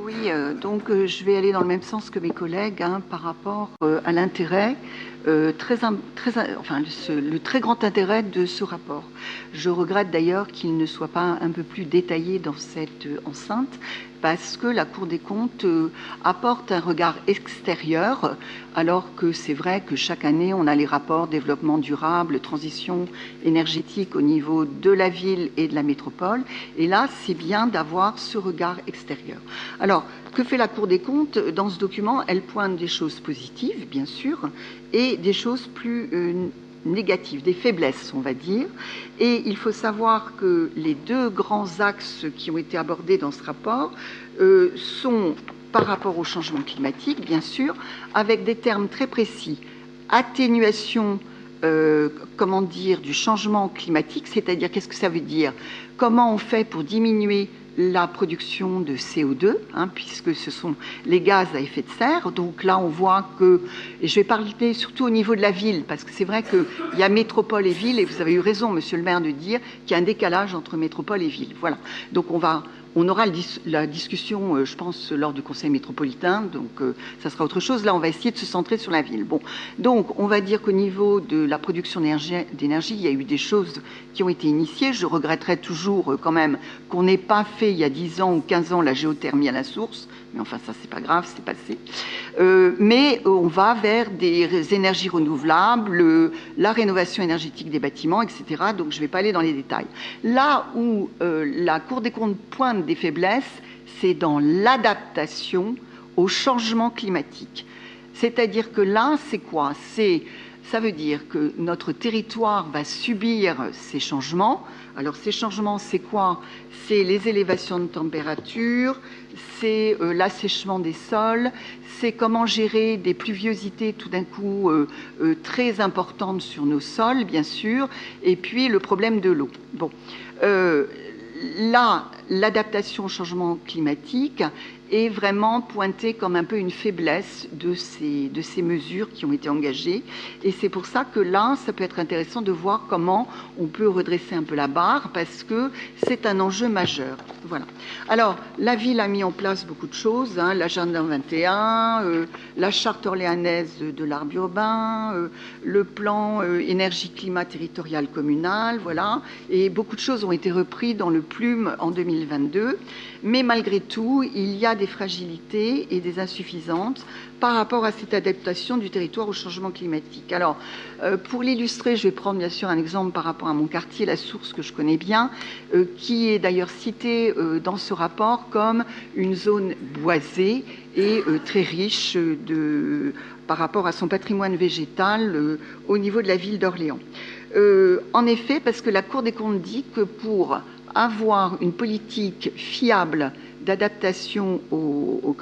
Oui, je vais aller dans le même sens que mes collègues par rapport à l'intérêt, le très grand intérêt de ce rapport. Je regrette d'ailleurs qu'il ne soit pas un peu plus détaillé dans cette enceinte, parce que la Cour des comptes apporte un regard extérieur, alors que c'est vrai que chaque année, on a les rapports développement durable, transition énergétique au niveau de la ville et de la métropole. Et là, c'est bien d'avoir ce regard extérieur. Alors, que fait la Cour des comptes dans ce document? Elle pointe des choses positives, bien sûr, et des choses plus négatives, des faiblesses, on va dire. Et il faut savoir que les deux grands axes qui ont été abordés dans ce rapport sont par rapport au changement climatique, bien sûr, avec des termes très précis. Atténuation, du changement climatique, c'est-à-dire qu'est-ce que ça veut dire? Comment on fait pour diminuer la production de CO2, puisque ce sont les gaz à effet de serre. Donc là, on voit que, et je vais parler surtout au niveau de la ville, parce que c'est vrai qu'il y a métropole et ville, et vous avez eu raison, monsieur le maire, de dire qu'il y a un décalage entre métropole et ville. Voilà. Donc on aura la discussion, je pense, lors du conseil métropolitain, donc ça sera autre chose. Là, on va essayer de se centrer sur la ville. Bon, donc on va dire qu'au niveau de la production d'énergie, il y a eu des choses qui ont été initiées. Je regretterais toujours quand même qu'on n'ait pas fait il y a 10 ans ou 15 ans la géothermie à la source, mais enfin ça c'est pas grave, c'est passé. Mais on va vers des énergies renouvelables, la rénovation énergétique des bâtiments, etc. Donc je ne vais pas aller dans les détails. Là où la Cour des comptes pointe des faiblesses, c'est dans l'adaptation au changement climatique. C'est-à-dire que là, c'est quoi? Ça veut dire que notre territoire va subir ces changements. Alors ces changements, c'est quoi? C'est les élévations de température, c'est l'assèchement des sols, c'est comment gérer des pluviosités tout d'un coup très importantes sur nos sols, bien sûr, et puis le problème de l'eau. Bon, là, l'adaptation au changement climatique est vraiment pointée comme un peu une faiblesse de ces mesures qui ont été engagées. Et c'est pour ça que là, ça peut être intéressant de voir comment on peut redresser un peu la barre, parce que c'est un enjeu majeur. Voilà. Alors, la ville a mis en place beaucoup de choses, l'agenda 21, la charte orléanaise de l'arbre urbain, le plan énergie-climat territorial communal, voilà. Et beaucoup de choses ont été reprises dans le Plume en 2022. Mais malgré tout, il y a des fragilités et des insuffisances par rapport à cette adaptation du territoire au changement climatique. Alors, pour l'illustrer, je vais prendre bien sûr un exemple par rapport à mon quartier, La Source, que je connais bien, qui est d'ailleurs cité dans ce rapport comme une zone boisée et très riche par rapport à son patrimoine végétal au niveau de la ville d'Orléans. En effet, parce que la Cour des comptes dit que pour avoir une politique fiable d'adaptation au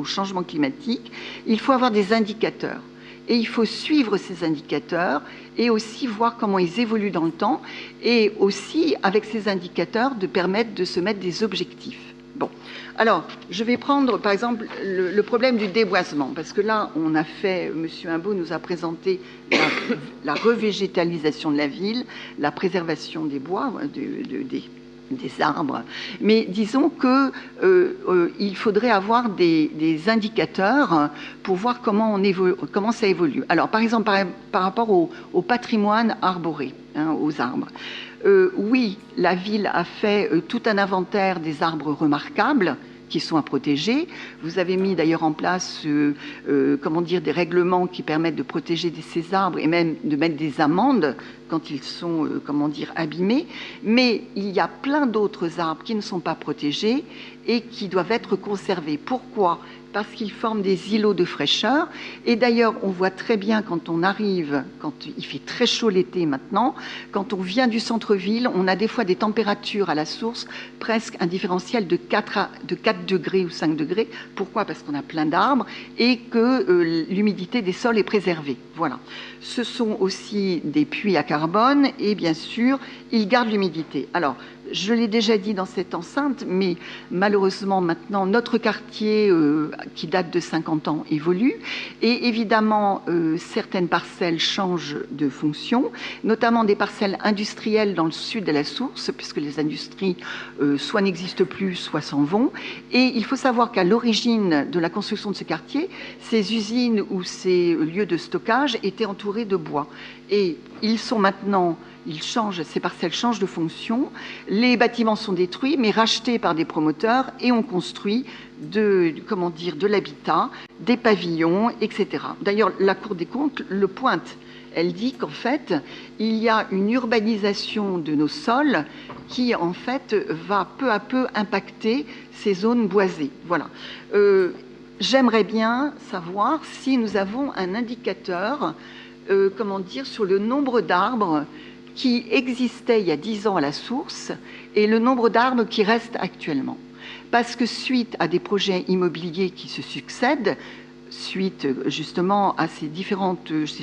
changement climatique, il faut avoir des indicateurs. Et il faut suivre ces indicateurs et aussi voir comment ils évoluent dans le temps, et aussi, avec ces indicateurs, de permettre de se mettre des objectifs. Bon, alors, je vais prendre, par exemple, le problème du déboisement, parce que là, M. Imbaud nous a présenté la revégétalisation de la ville, la préservation des bois, des arbres, mais disons qu'il faudrait avoir des indicateurs pour voir comment ça évolue. Alors, par exemple, par rapport au patrimoine arboré, aux arbres. Oui, la ville a fait tout un inventaire des arbres remarquables qui sont à protéger. Vous avez mis d'ailleurs en place des règlements qui permettent de protéger ces arbres et même de mettre des amendes quand ils sont abîmés. Mais il y a plein d'autres arbres qui ne sont pas protégés et qui doivent être conservés. Pourquoi? Parce qu'ils forment des îlots de fraîcheur. Et d'ailleurs, on voit très bien quand on arrive, quand il fait très chaud l'été maintenant, quand on vient du centre-ville, on a des fois des températures à La Source, presque un différentiel de 4 degrés ou 5 degrés. Pourquoi? Parce qu'on a plein d'arbres et que l'humidité des sols est préservée. Voilà. Ce sont aussi des puits à carbone et bien sûr, ils gardent l'humidité. Alors, je l'ai déjà dit dans cette enceinte, mais malheureusement maintenant, notre quartier, qui date de 50 ans, évolue. Et évidemment, certaines parcelles changent de fonction, notamment des parcelles industrielles dans le sud de la Source, puisque les industries soit n'existent plus, soit s'en vont. Et il faut savoir qu'à l'origine de la construction de ce quartier, ces usines ou ces lieux de stockage étaient entourés de bois. Et ils sont maintenant... ces parcelles changent de fonction, les bâtiments sont détruits, mais rachetés par des promoteurs et on construit de l'habitat, des pavillons, etc. D'ailleurs, la Cour des comptes le pointe. Elle dit qu'en fait, il y a une urbanisation de nos sols qui, en fait, va peu à peu impacter ces zones boisées. Voilà. J'aimerais bien savoir si nous avons un indicateur, sur le nombre d'arbres qui existait il y a 10 ans à la Source et le nombre d'arbres qui restent actuellement. Parce que suite à des projets immobiliers qui se succèdent, suite justement à ces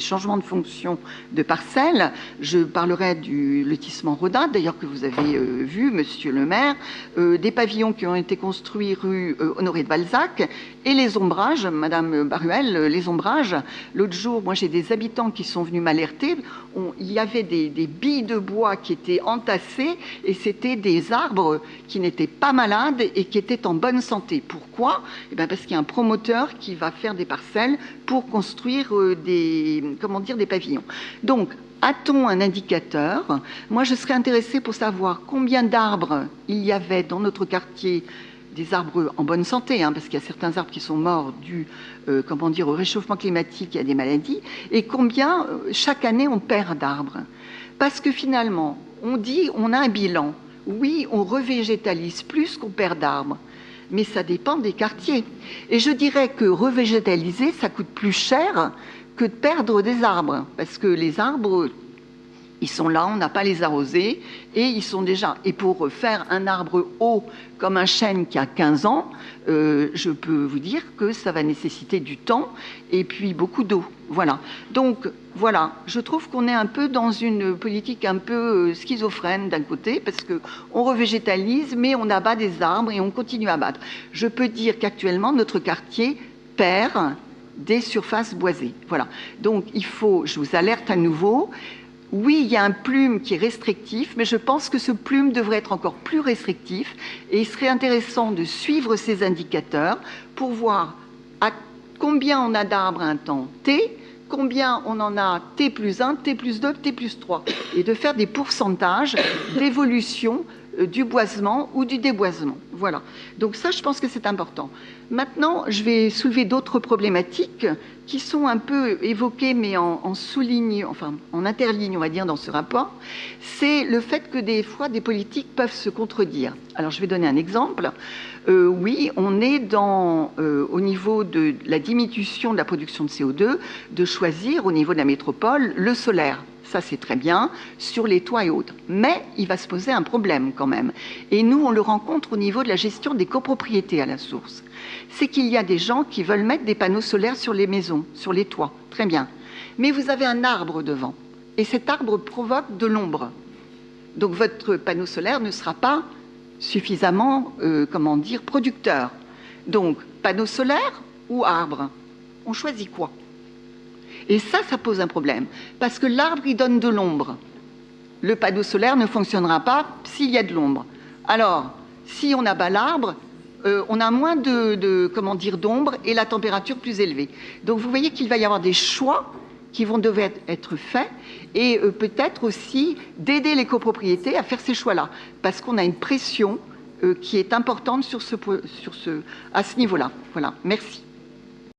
changements de fonction de parcelles, je parlerai du lotissement Rodin, d'ailleurs que vous avez vu, monsieur le maire, des pavillons qui ont été construits rue Honoré de Balzac, et les ombrages, madame Baruel, les ombrages. L'autre jour, moi j'ai des habitants qui sont venus m'alerter, il y avait des billes de bois qui étaient entassées, et c'était des arbres qui n'étaient pas malades et qui étaient en bonne santé. Pourquoi ? Eh bien parce qu'il y a un promoteur qui va faire des parcelles pour construire des pavillons. Donc, a-t-on un indicateur ? Moi, je serais intéressée pour savoir combien d'arbres il y avait dans notre quartier, des arbres en bonne santé, parce qu'il y a certains arbres qui sont morts dus au réchauffement climatique et à des maladies, et combien chaque année on perd d'arbres. Parce que finalement, on dit on a un bilan. Oui, on revégétalise plus qu'on perd d'arbres. Mais ça dépend des quartiers. Et je dirais que revégétaliser, ça coûte plus cher que de perdre des arbres. Parce que les arbres, ils sont là, on n'a pas à les arroser, et ils sont déjà... Et pour faire un arbre haut comme un chêne qui a 15 ans, je peux vous dire que ça va nécessiter du temps et puis beaucoup d'eau. Voilà. Donc, voilà, je trouve qu'on est un peu dans une politique un peu schizophrène d'un côté, parce qu'on revégétalise, mais on abat des arbres et on continue à abattre. Je peux dire qu'actuellement, notre quartier perd des surfaces boisées. Voilà. Donc, je vous alerte à nouveau, oui, il y a un plume qui est restrictif, mais je pense que ce plume devrait être encore plus restrictif et il serait intéressant de suivre ces indicateurs pour voir à combien on a d'arbres à un temps T, combien on en a T plus 1, T plus 2, T plus 3, et de faire des pourcentages d'évolution du boisement ou du déboisement. Voilà. Donc ça, je pense que c'est important. Maintenant, je vais soulever d'autres problématiques qui sont un peu évoquées, mais en sous-ligne, enfin en interligne, on va dire, dans ce rapport. C'est le fait que des fois, des politiques peuvent se contredire. Alors, je vais donner un exemple. Oui, on est au niveau de la diminution de la production de CO2, de choisir au niveau de la métropole le solaire. Ça, c'est très bien, sur les toits et autres. Mais il va se poser un problème quand même. Et nous, on le rencontre au niveau de la gestion des copropriétés à la Source. C'est qu'il y a des gens qui veulent mettre des panneaux solaires sur les maisons, sur les toits. Très bien. Mais vous avez un arbre devant. Et cet arbre provoque de l'ombre. Donc, votre panneau solaire ne sera pas suffisamment, producteur. Donc, panneau solaire ou arbre ? On choisit quoi ? Et ça pose un problème, parce que l'arbre, il donne de l'ombre. Le panneau solaire ne fonctionnera pas s'il y a de l'ombre. Alors, si on abat l'arbre, on a moins d'ombre et la température plus élevée. Donc, vous voyez qu'il va y avoir des choix qui vont devoir être faits et peut-être aussi d'aider les copropriétés à faire ces choix-là, parce qu'on a une pression qui est importante à ce niveau-là. Voilà, merci.